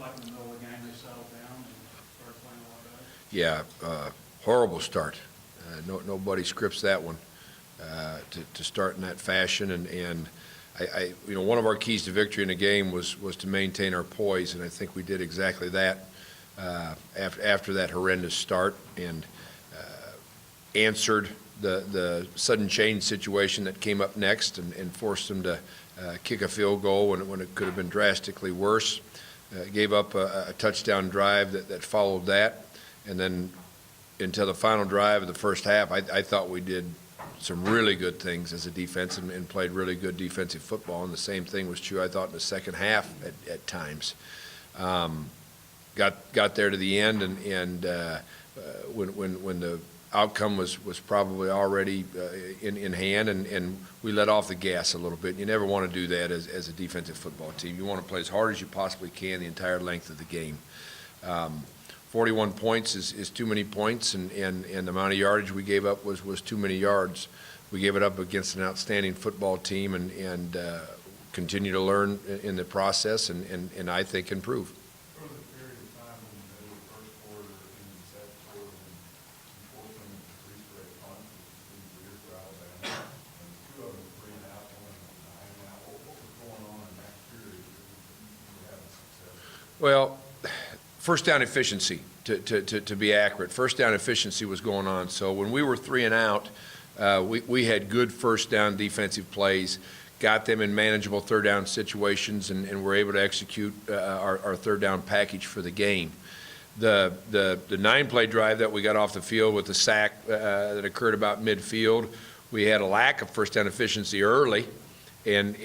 like in the middle of the game they settled down and started playing a lot better. Yeah, horrible start. Nobody scripts that one to start in that fashion. And one of our keys to victory in the game was to maintain our poise, and I think we did exactly that after that horrendous start, and answered the sudden change situation that came up next, and forced them to kick a field goal when it could have been drastically worse. Gave up a touchdown drive that followed that, and then until the final drive of the first half, I thought we did some really good things as a defense and played really good defensive football, and the same thing was true, I thought, in the second half at times. Got there to the end, and when the outcome was probably already in hand, and we let off the gas a little bit. You never want to do that as a defensive football team. You want to play as hard as you possibly can the entire length of the game. 41 points is too many points, and the amount of yardage we gave up was too many yards. We gave it up against an outstanding football team, and continue to learn in the process, and I think improve. There was a period of time in the middle of the first quarter and the second quarter when you forced them into three straight punts, which seemed weird for Alabama, and two of them 3.5, one of them 9.5. What was going on in that period that you were having success? Well, first down efficiency, to be accurate. First down efficiency was going on. So when we were 3 and out, we had good first down defensive plays, got them in manageable third down situations, and were able to execute our third down package for the game. The 9-play drive that we got off the field with the sack that occurred about midfield, we had a lack of first down efficiency early, and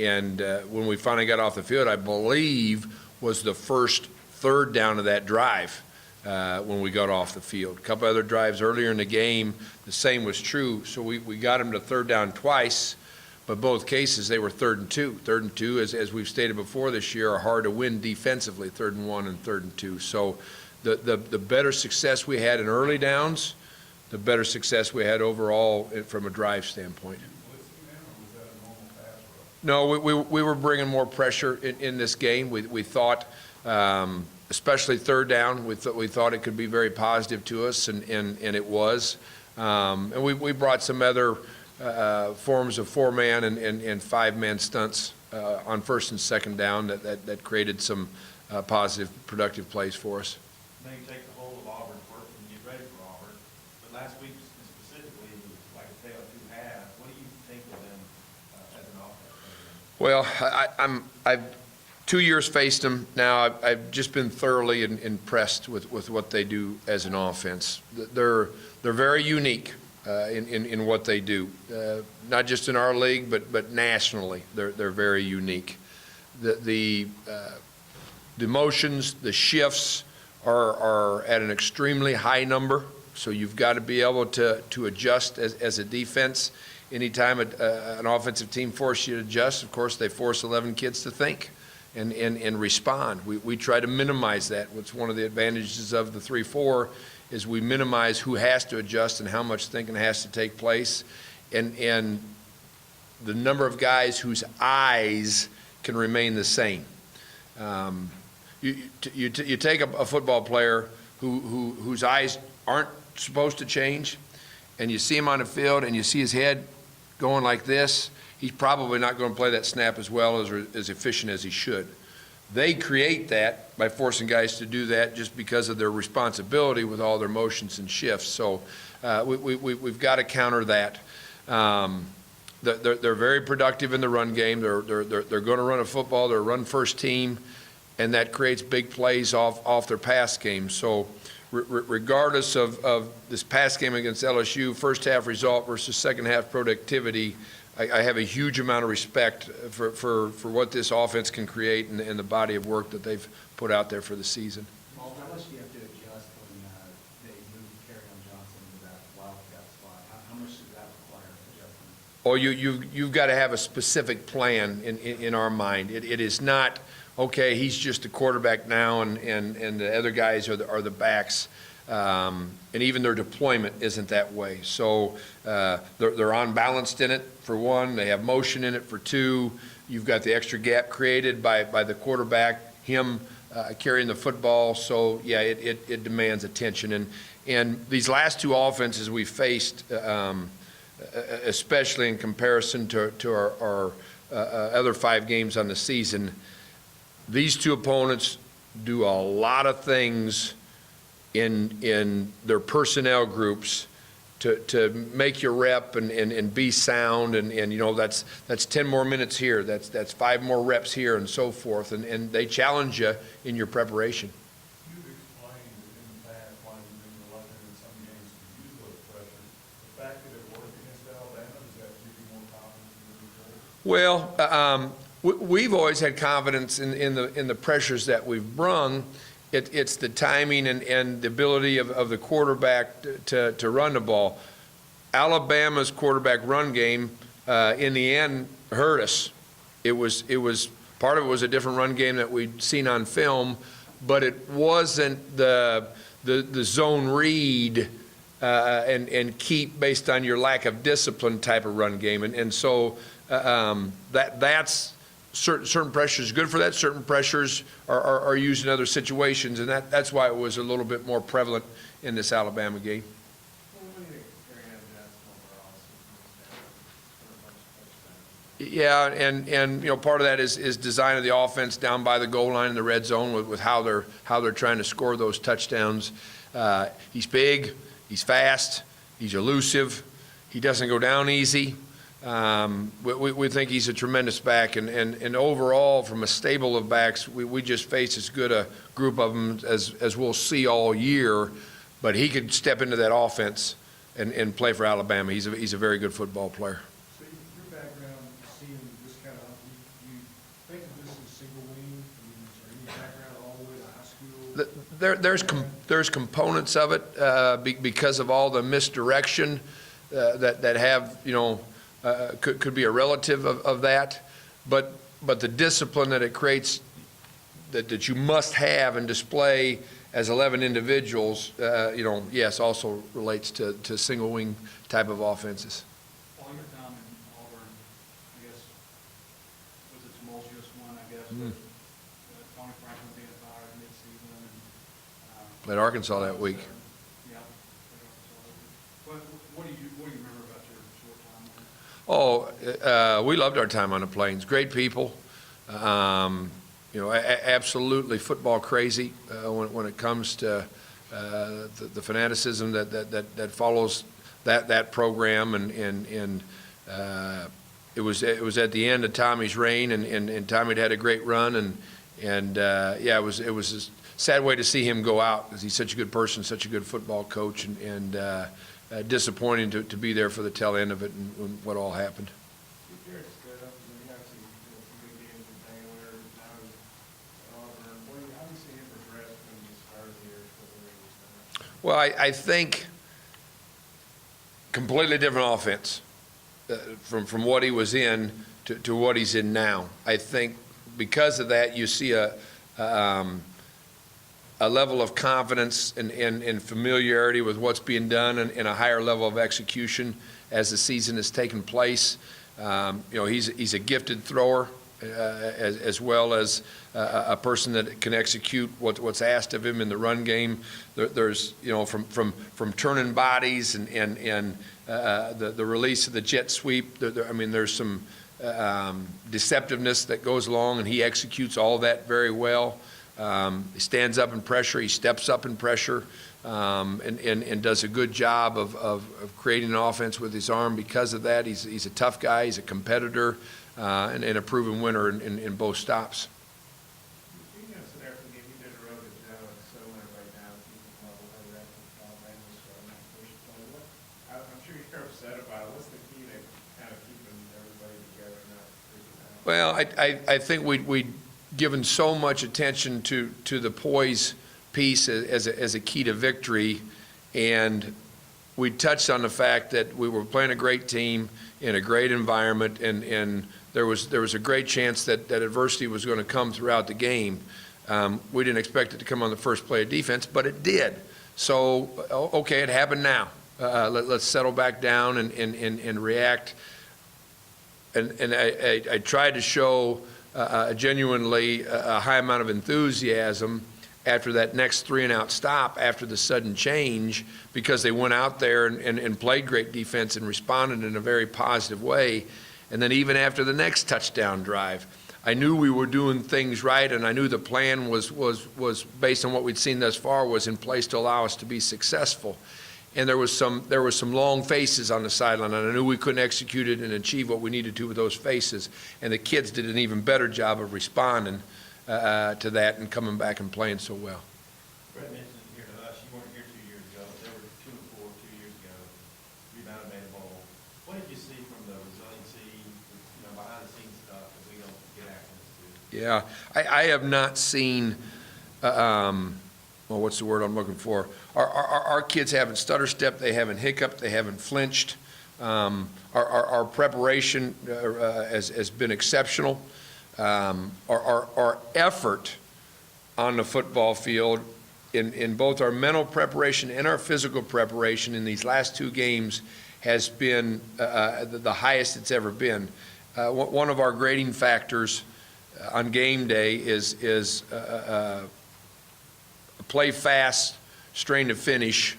when we finally got off the field, I believe was the first third down of that drive when we got off the field. A couple other drives earlier in the game, the same was true. So we got them to third down twice, but both cases they were 3rd and 2. 3rd and 2, as we've stated before this year, are hard to win defensively, 3rd and 1 and 3rd and 2. So the better success we had in early downs, the better success we had overall from a drive standpoint. No, we were bringing more pressure in this game. We thought, especially third down, we thought it could be very positive to us, and it was. And we brought some other forms of 4-man and 5-man stunts on first and second down that created some positive, productive plays for us. Then you take the whole of Auburn work and get ready for Auburn. But last week specifically, it was like a tale of two halves. What do you think of them as an offense? Well, I've 2 years faced them now. I've just been thoroughly impressed with what they do as an offense. They're very unique in what they do, not just in our league, but nationally. They're very unique. The motions, the shifts are at an extremely high number. So you've got to be able to adjust as a defense. Anytime an offensive team forces you to adjust, of course, they force 11 kids to think and respond. We try to minimize that. What's one of the advantages of the 3-4 is we minimize who has to adjust and how much thinking has to take place, and the number of guys whose eyes can remain the same. You take a football player whose eyes aren't supposed to change, and you see him on the field and you see his head going like this, he's probably not going to play that snap as well as efficient as he should. They create that by forcing guys to do that just because of their responsibility with all their motions and shifts. So we've got to counter that. They're very productive in the run game. They're going to run a football. They're a run-first team, and that creates big plays off their pass game. So regardless of this pass game against LSU, first half result versus second half productivity, I have a huge amount of respect for what this offense can create and the body of work that they've put out there for the season. How much do you have to adjust when they move Kerryon Johnson into that wildcat spot? How much does that require adjustment? Oh, you've got to have a specific plan in our mind. It is not, okay, he's just a quarterback now and the other guys are the backs. And even their deployment isn't that way. So they're unbalanced in it, for one. They have motion in it, for two. You've got the extra gap created by the quarterback, him carrying the football. So, yeah, it demands attention. And these last two offenses we faced, especially in comparison to our other 5 games on the season, these two opponents do a lot of things in their personnel groups to make you rep and be sound, and you know, that's 10 more minutes here, that's 5 more reps here, and so forth, and they challenge you in your preparation. You've explained in the past why you've been reluctant in some games to use those pressures. The fact that it worked against Alabama, does that give you more confidence in moving forward? Well, we've always had confidence in the pressures that we've brung. It's the timing and the ability of the quarterback to run the ball. Alabama's quarterback run game, in the end, hurt us. It was part of it was a different run game that we'd seen on film, but it wasn't the zone read and keep based on your lack of discipline type of run game, and so that's. Certain pressures good for that. Certain pressures are used in other situations, and that's why it was a little bit more prevalent in this Alabama game. Yeah, and you know, part of that is design of the offense down by the goal line in the red zone with how they're trying to score those touchdowns. He's big, he's fast, he's elusive, he doesn't go down easy. We think he's a tremendous back, and overall, from a stable of backs, we just face as good a group of them as we'll see all year. But he could step into that offense and play for Alabama. He's a very good football player. So your background, seeing this kind of, you think of this as single wing? I mean, is there any background all the way to high school? There's components of it because of all the misdirection that have, you know, could be a relative of that, but the discipline that it creates that you must have and display as 11 individuals, you know, yes, also relates to single wing type of offenses. All your time in Auburn, I guess, was a tumultuous one, I guess, with Tony Franklin being fired mid-season. And, At Arkansas that week. Yeah. What do you remember about your short time there? Oh, we loved our time on the Plains. Great people. You know, absolutely football crazy when it comes to the fanaticism that follows that program, and it was at the end of Tommy's reign, and Tommy had a great run, and yeah, it was a sad way to see him go out, because he's such a good person, such a good football coach, and disappointing to be there for the tail end of it and what all happened. Well, I think completely different offense from what he was in to what he's in now. I think because of that, you see a level of confidence and familiarity with what's being done, and a higher level of execution as the season has taken place. You know, he's a gifted thrower, as well as a person that can execute what's asked of him in the run game. There's, you know, from turning bodies and the release of the jet sweep. I mean, there's some deceptiveness that goes along, and he executes all of that very well. He stands up in pressure, he steps up in pressure, and does a good job of creating an offense with his arm. Because of that, he's a tough guy, he's a competitor, and a proven winner in both stops. Well, I think we'd given so much attention to the poise piece as a key to victory, and we touched on the fact that we were playing a great team in a great environment, and there was a great chance that adversity was going to come throughout the game. We didn't expect it to come on the first play of defense, but it did. So, okay, it happened now. Let's settle back down and react. And I tried to show genuinely a high amount of enthusiasm after that next 3-and-out stop after the sudden change, because they went out there and played great defense and responded in a very positive way. And then even after the next touchdown drive, I knew we were doing things right, and I knew the plan was based on what we'd seen thus far, was in place to allow us to be successful. And there was some long faces on the sideline, and I knew we couldn't execute it and achieve what we needed to with those faces. And the kids did an even better job of responding to that and coming back and playing so well. Brett mentioned it here to us, you weren't here 2 years ago, but they were 2-4 2 years ago, rebounded, made a bowl. What did you see from the resiliency, behind the scenes stuff that we don't get access to? Yeah, I have not seen, well, what's the word I'm looking for? Our kids haven't stutter stepped, they haven't hiccuped, they haven't flinched. Our preparation has been exceptional. Our effort on the football field in both our mental preparation and our physical preparation in these last 2 games has been the highest it's ever been. One of our grading factors on game day is play fast, strain to finish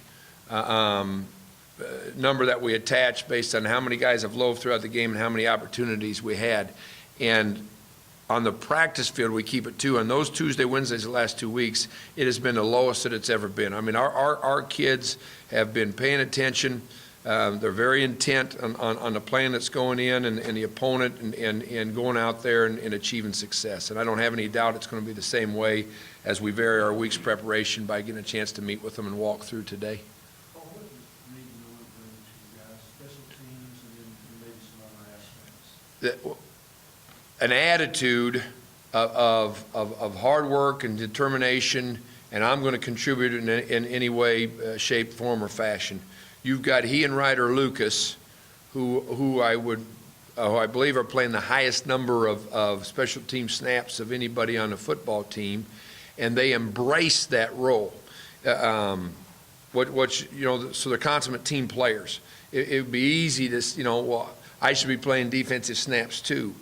number that we attach based on how many guys have loafed throughout the game and how many opportunities we had. And on the practice field, we keep it 2. On those Tuesday, Wednesdays, the last 2 weeks, it has been the lowest that it's ever been. I mean, our kids have been paying attention. They're very intent on the plan that's going in and the opponent and going out there and achieving success. And I don't have any doubt it's going to be the same way as we vary our week's preparation by getting a chance to meet with them and walk through today. Paul, what does Reed Miller bring to you guys, special teams and then maybe some other aspects? An attitude of hard work and determination, and I'm going to contribute in any way, shape, form, or fashion. You've got he and Ryder Lucas, who I believe are playing the highest number of special team snaps of anybody on the football team, and they embrace that role. So they're consummate team players. It would be easy to, well, I should be playing defensive snaps too.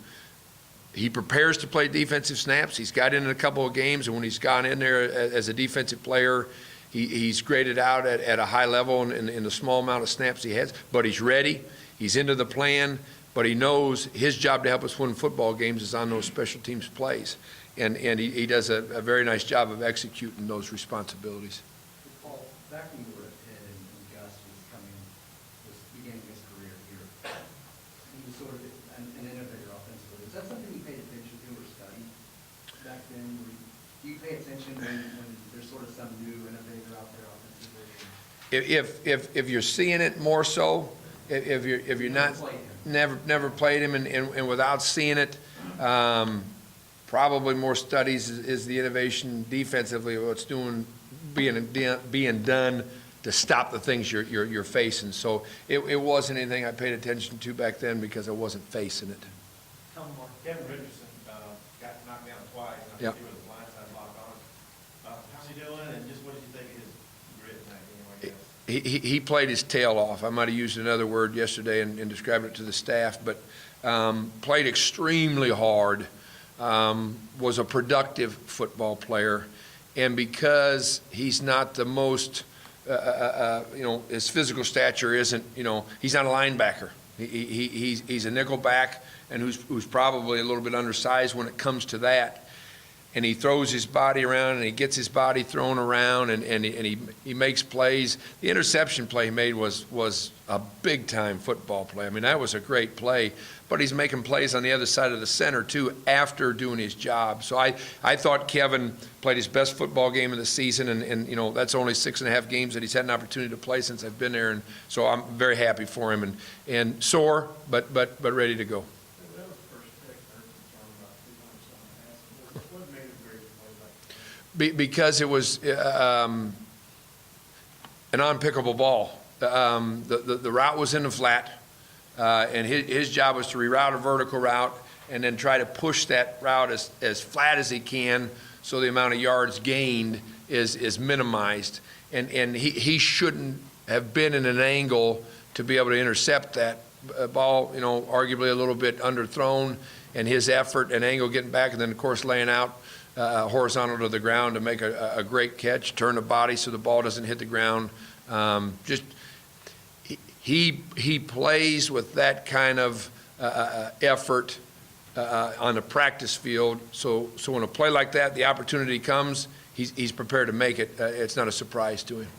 He prepares to play defensive snaps. He's got in a couple of games, and when he's gone in there as a defensive player, he's graded out at a high level in the small amount of snaps he has. But he's ready. He's into the plan. But he knows his job to help us win football games is on those special teams plays. And he does a very nice job of executing those responsibilities. Paul, back when you were at Pitt and Gus was beginning his career here, he was sort of an innovator offensively. Is that something you paid attention to or studied back then? Do you pay attention when there's sort of some new innovator out there offensively? If you're seeing it more so, if you're not never played him and without seeing it, probably more studies is the innovation defensively, what's being done to stop the things you're facing. So it wasn't anything I paid attention to back then because I wasn't facing it. Kevin Richardson got knocked down twice, and I Yep. think he was a blindside block on him. How's he doing, and just what did you think of his grit in that game, I guess? He played his tail off. I might have used another word yesterday and described it to the staff, but played extremely hard, was a productive football player, and because he's not the most, his physical stature isn't, he's not a linebacker. He's a nickel back, and who's probably a little bit undersized when it comes to that. And he throws his body around, and he gets his body thrown around, and he makes plays. The interception play he made was a big-time football play. I mean, that was a great play. But he's making plays on the other side of the center, too, after doing his job. So I thought Kevin played his best football game of the season, and that's only 6.5 games that he's had an opportunity to play since I've been there. And so I'm very happy for him, and sore, but ready to go. That was the first pick, or concern about 200 something. What made it great to play like that? Because it was an unpickable ball. The route was in the flat, and his job was to reroute a vertical route and then try to push that route as flat as he can so the amount of yards gained is minimized. And he shouldn't have been in an angle to be able to intercept that ball, arguably a little bit underthrown, and his effort and angle getting back, and then, of course, laying out horizontal to the ground to make a great catch, turn the body so the ball doesn't hit the ground. He plays with that kind of effort on the practice field. So when a play like that, the opportunity comes, he's prepared to make it. It's not a surprise to him.